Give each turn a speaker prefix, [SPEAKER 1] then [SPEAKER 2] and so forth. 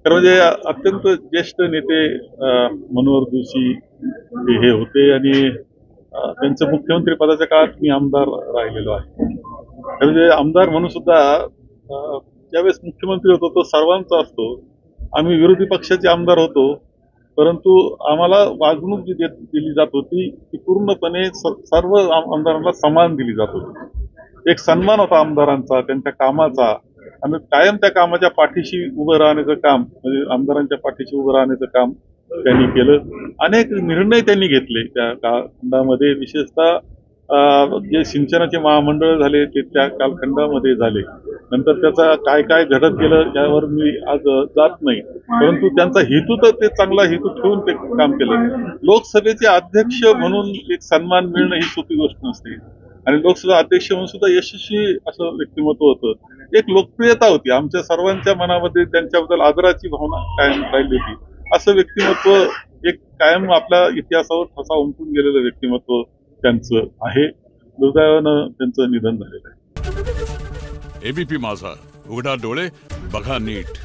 [SPEAKER 1] तर म्हणजे अत्यंत ज्येष्ठ नेते मनोहर जोशी हे होते आणि त्यांचं मुख्यमंत्री पदाच्या काळात मी आमदार राहिलेलो आहे. तर म्हणजे आमदार म्हणून सुद्धा ज्यावेळेस मुख्यमंत्री होतो तो सर्वांचा असतो. आम्ही विरोधी पक्षाचे आमदार होतो, परंतु आम्हाला वागणूक जी दिली जात होती ती पूर्णपणे सर्व आमदारांना समान दिली जात होती. एक सन्मान होता आमदारांचा, त्यांच्या कामाचा. आम्ही कायम त्या कामाच्या पाठीशी उभं राहण्याचं काम, म्हणजे आमदारांच्या पाठीशी उभं राहण्याचं काम त्यांनी केलं. अनेक निर्णय त्यांनी घेतले त्या कालखंडामध्ये, विशेषतः जे सिंचनाचे महामंडळ झाले ते त्या कालखंडामध्ये झाले. नंतर त्याचा काय काय घडत गेलं यावर मी आज जात नाही, परंतु त्यांचा हेतू तर ते चांगला हेतू ठेवून ते काम केलं. लोकसभेचे अध्यक्ष म्हणून एक सन्मान मिळणं ही सोपी गोष्ट नसते आणि लोकसभा अध्यक्ष म्हणून सुद्धा यशस्वी असं व्यक्तिमत्व होतं. एक लोकप्रियता होती, आमच्या सर्वांच्या मनामध्ये त्यांच्याबद्दल आदराची भावना कायम राहिली होती. असं व्यक्तिमत्व एक कायम आपल्या इतिहासावर ठसा उमटून गेलेलं व्यक्तिमत्व त्यांचं आहे. दुर्दैवानं त्यांचं निधन झालेलं आहे.
[SPEAKER 2] एबीपी माझा, उघडा डोळे बघा नीट.